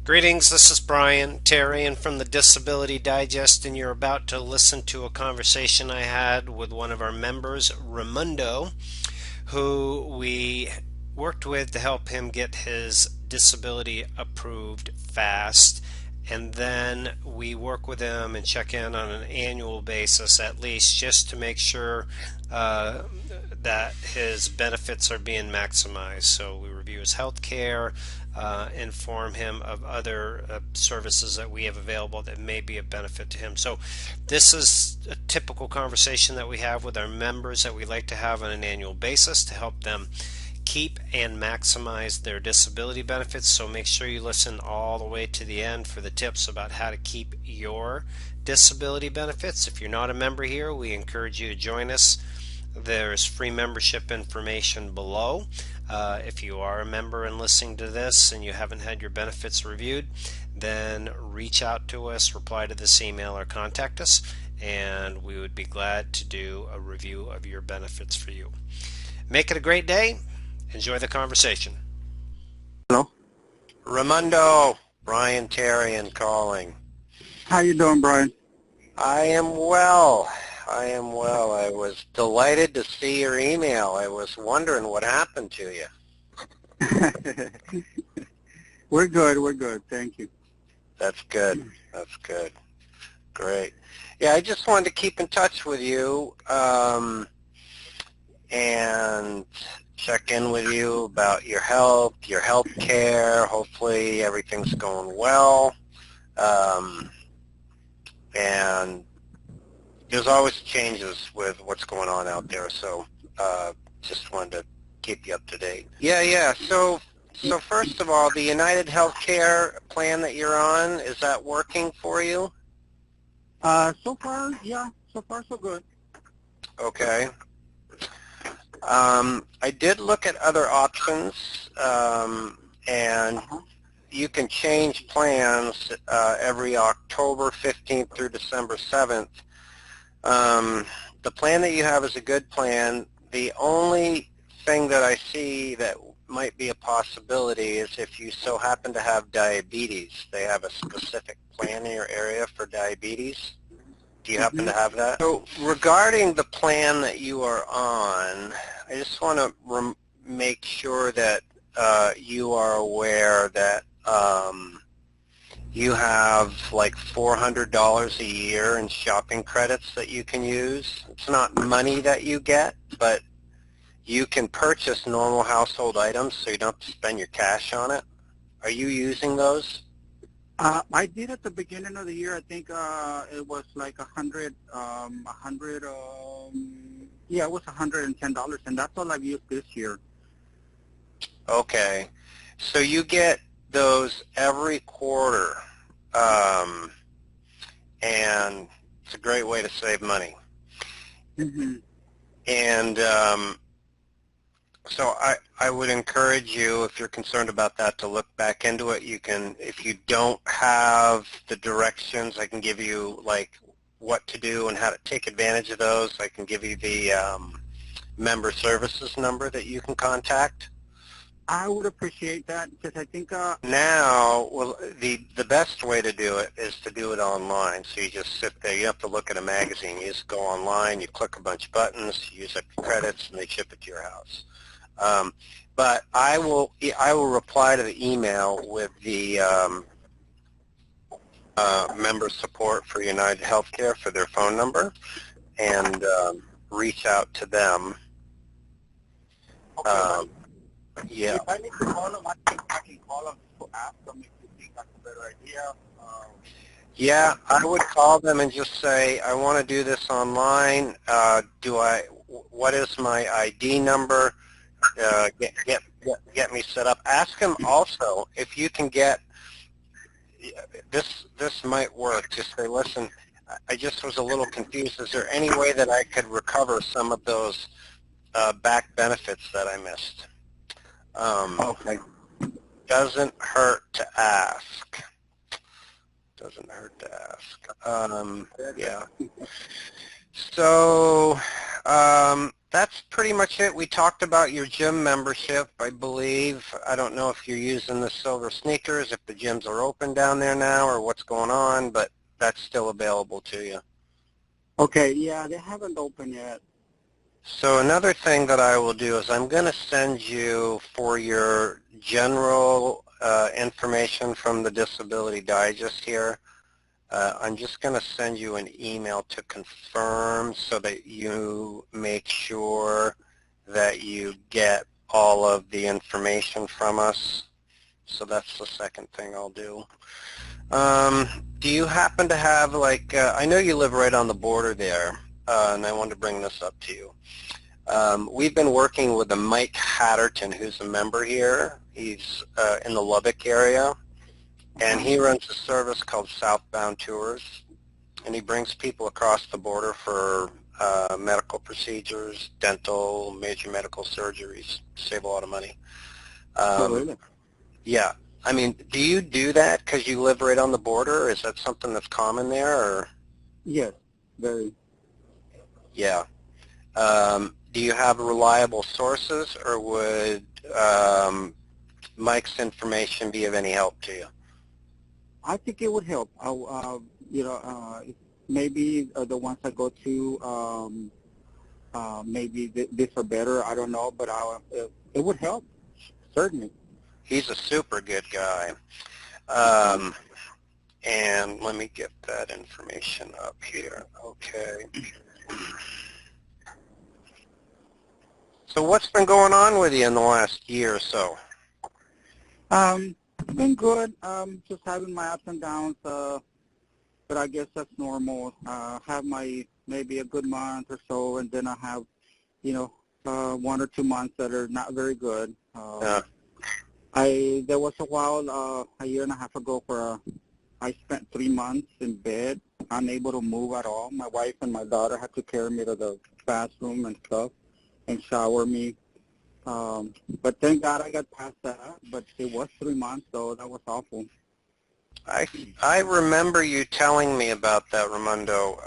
Greetings, this is Brian Terrian from the Disability Digest, and you're about to listen to a conversation I had with one of our members, Reymundo, who we worked with to help him get his disability approved fast. And then we work with him and check in on an annual basis at least just to make sure uh, that his benefits are being maximized. So we review his health care, inform him of other services that we have available that may be of benefit to him. So this is a typical conversation that we have with our members that we like to have on an annual basis to help them keep and maximize their disability benefits. So make sure you listen all the way to the end for the tips about how to keep your disability benefits. If you're not a member here, we encourage you to join us. There's free membership information below. If you are a member and listening to this and you haven't had your benefits reviewed, then reach out to us, reply to this email, or contact us, and we would be glad to do a review of your benefits for you. Make it a great day. Enjoy the conversation. Hello. Reymundo, Brian Terrian calling. How you doing, Brian? I am well. I am well. I was delighted to see your email. I was wondering what happened to you. We're good. We're good. Thank you. That's good. That's good. Great. Yeah, I just wanted to keep in touch with you and check in with you about your health care. Hopefully everything's going well. And there's always changes with what's going on out there, so just wanted to keep you up to date. Yeah. So first of all, the United Healthcare plan that you're on, is that working for you? So far, yeah. So far, so good. Okay. I did look at other options, and you can change plans every October 15th through December 7th. The plan that you have is a good plan. The only thing that I see that might be a possibility is if you so happen to have diabetes. They have a specific plan in your area for diabetes. Do you happen to have that? So regarding the plan that you are on, I just want to make sure that you are aware that you have like $400 a year in shopping credits that you can use. It's not money that you get, but you can purchase normal household items so you don't have to spend your cash on it. Are you using those? I did at the beginning of the year. I think it was like yeah, it was $110, and that's all I've used this year. Okay, so you get those every quarter, and it's a great way to save money. Mm-hmm. And so I would encourage you, if you're concerned about that, to look back into it. You can, if you don't have the directions, I can give you like what to do and how to take advantage of those. I can give you the member services number that you can contact. I would appreciate that because I think Now, well, the best way to do it is to do it online. So you just sit there. You have to look at a magazine. You just go online. You click a bunch of buttons. You use up your credits, and they ship it to your house. But I will reply to the email with the member support for United Healthcare for their phone number, and reach out to them. okay. Yeah. If I need to call them, I can call them to ask them if you think that's a better idea. Yeah, I would call them and just say, I want to do this online. What is my ID number? Get me set up. Ask them also if you can get, this might work. Just say, listen, I just was a little confused. Is there any way that I could recover some of those back benefits that I missed? Okay. Doesn't hurt to ask. Doesn't hurt to ask. Yeah. So That's pretty much it. We talked about your gym membership, I believe. I don't know if you're using the silver sneakers, if the gyms are open down there now or what's going on, but that's still available to you. Okay, yeah, they haven't opened yet. So another thing that I will do is I'm going to send you for your general information from the Disability Digest here. I'm just going to send you an email to confirm so that you make sure that you get all of the information from us. So that's the second thing I'll do. Do you happen to have, like, I know you live right on the border there, and I wanted to bring this up to you. We've been working with a Mike Hatterton, who's a member here. He's in the Lubbock area, and he runs a service called Southbound Tours, and he brings people across the border for medical procedures, dental, major medical surgeries, save a lot of money. Oh, really? Yeah. I mean, do you do that because you live right on the border? Is that something that's common there? Or? Yes, very. Yeah. Do you have reliable sources, or would Mike's information be of any help to you? I think it would help. Maybe the ones I go to, maybe this are better. I don't know, but it would help, certainly. He's a super good guy. Okay. And let me get that information up here. Okay. So what's been going on with you in the last year or so? It's been good. Just having my ups and downs, but I guess that's normal. Have my maybe a good month or so, and then I have, 1 or 2 months that are not very good. There was a while, a year and a half ago, where I spent 3 months in bed, unable to move at all. My wife and my daughter had to carry me to the bathroom and stuff, and shower me. But thank God I got past that. But it was 3 months, so that was awful. I remember you telling me about that, Reymundo,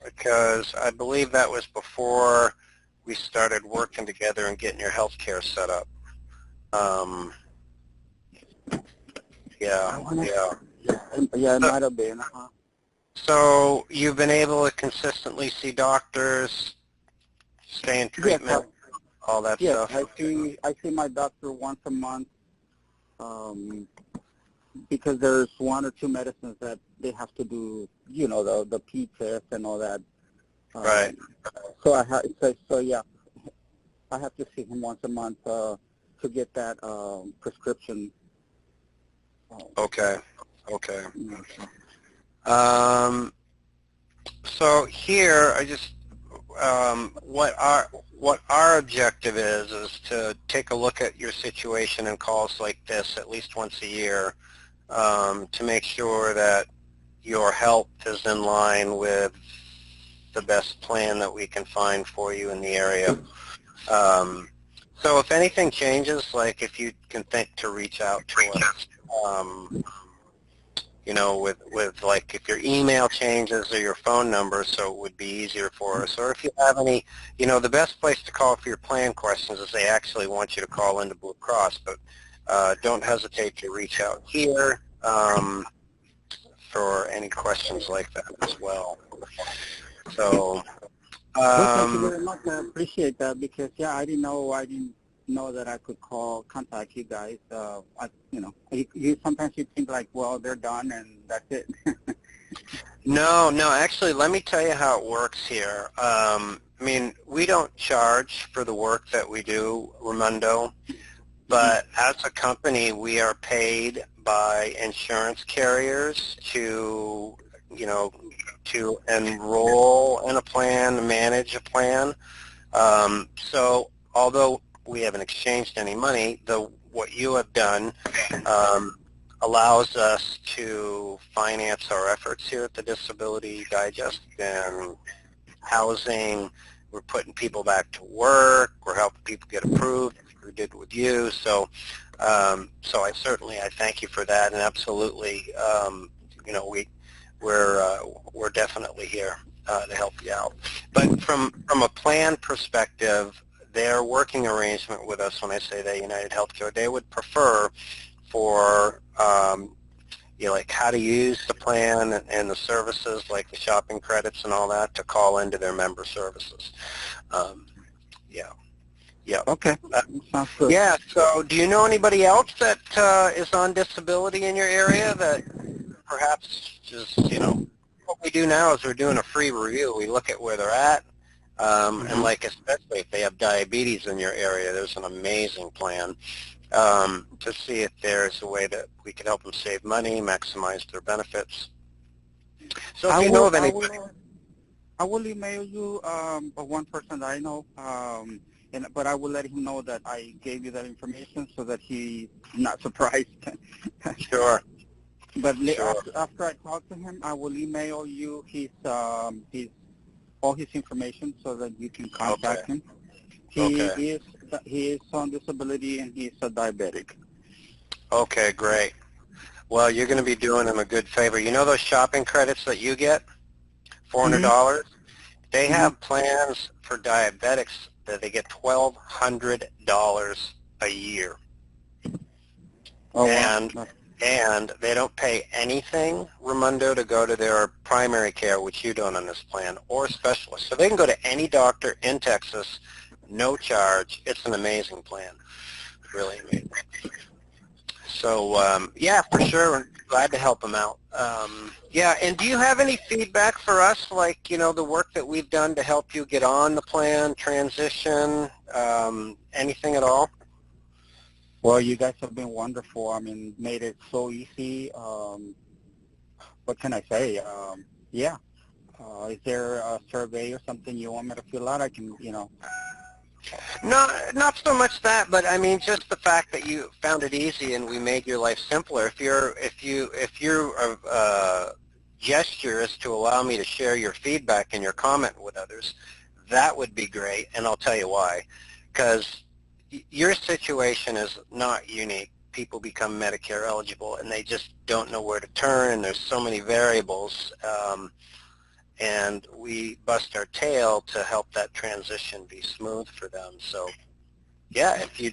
because I believe that was before we started working together and getting your health care set up. Yeah, yeah. Yeah, it So, might have been. so you've been able to consistently see doctors, stay in Yes, treatment, all that yes. stuff? I see my doctor once a month, because there's 1 or 2 medicines that they have to do, the P test and all that. Right. So yeah, I have to see him once a month to get that prescription. Okay. Okay. Mhm. So here, I just what our objective is to take a look at your situation in calls like this at least once a year, to make sure that your health is in line with the best plan that we can find for you in the area. So if anything changes, like if you can think to reach out to us, with like if your email changes or your phone number, so it would be easier for us. Or if you have any, the best place to call for your plan questions is they actually want you to call into Blue Cross, but don't hesitate to reach out here for any questions like that as well. So, Well, thank you very much. I appreciate that, because I didn't know that I could contact you guys. Sometimes you think like, well, they're done and that's it. no, actually, let me tell you how it works here. I mean, we don't charge for the work that we do, Reymundo, but as a company, we are paid by insurance carriers to enroll in a plan, manage a plan. So although we haven't exchanged any money, what you have done allows us to finance our efforts here at the Disability Digest and housing. We're putting people back to work. We're helping people get approved. We did with you. So I thank you for that, and absolutely, we're definitely here. to help you out. But from a plan perspective, their working arrangement with us, when I say they, United Healthcare, they would prefer for like how to use the plan and the services like the shopping credits and all that to call into their member services. Um, yeah. Yeah. Okay. Sounds good. Yeah. So do you know anybody else that is on disability in your area that perhaps just, what we do now is we're doing a free review. We look at where they're at. And like especially if they have diabetes in your area, there's an amazing plan to see if there's a way that we can help them save money, maximize their benefits. So if you know of anybody. I will email you one person that I know, but I will let him know that I gave you that information so that he's not surprised. Sure. But after I talk to him, I will email you all his information so that you can contact him. He is on disability and he's a diabetic. Okay, great. Well, you're going to be doing him a good favor. You know those shopping credits that you get, $400? They have plans for diabetics that they get $1,200 a year. Oh, and wow. And they don't pay anything, Reymundo, to go to their primary care, which you don't on this plan, or specialist. So they can go to any doctor in Texas, no charge. It's an amazing plan, really amazing. So, yeah, for sure, we're glad to help them out. Yeah, and do you have any feedback for us, like, the work that we've done to help you get on the plan, transition, anything at all? Well, you guys have been wonderful. I mean, made it so easy. What can I say? Yeah. Is there a survey or something you want me to fill out? I can, No, not so much that, but I mean just the fact that you found it easy and we made your life simpler. If your gesture is to allow me to share your feedback and your comment with others, that would be great, and I'll tell you why. Because your situation is not unique. People become Medicare eligible and they just don't know where to turn, and there's so many variables. And we bust our tail to help that transition be smooth for them. So, yeah, if you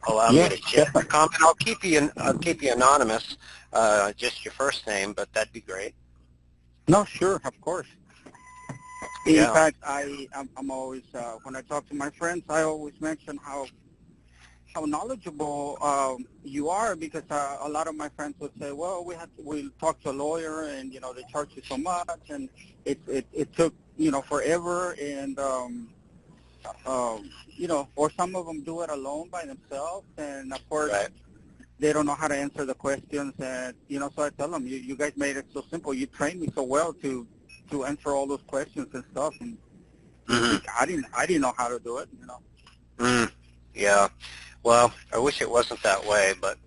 allow me to share a comment, I'll keep you anonymous, just your first name, but that'd be great. No, sure, of course. In fact, I'm always when I talk to my friends, I always mention how knowledgeable you are, because a lot of my friends would say, well, we'll talk to a lawyer and they charge you so much, and it took forever, and or some of them do it alone by themselves, and of course they don't know how to answer the questions, and so I tell them, you guys made it so simple. You trained me so well to answer all those questions and stuff, and I didn't know how to do it. Yeah. Well, I wish it wasn't that way, but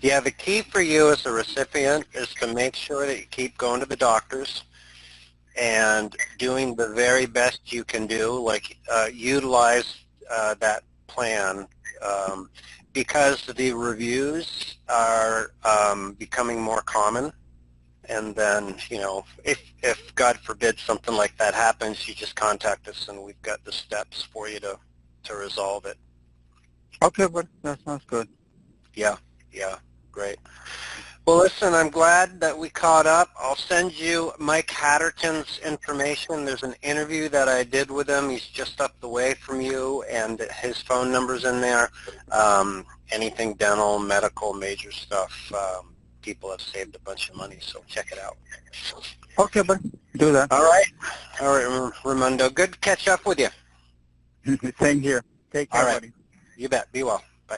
yeah, the key for you as a recipient is to make sure that you keep going to the doctors and doing the very best you can do, like utilize that plan, because the reviews are becoming more common. And then, if God forbid something like that happens, you just contact us and we've got the steps for you to resolve it. Okay, but that sounds good. Yeah, great. Well, listen, I'm glad that we caught up. I'll send you Mike Hatterton's information. There's an interview that I did with him. He's just up the way from you, and his phone number's in there. Anything dental, medical, major stuff, people have saved a bunch of money, so check it out. Okay, but do that. All right, Reymundo. Good to catch up with you. Same here. Take care, buddy. You bet. Be well.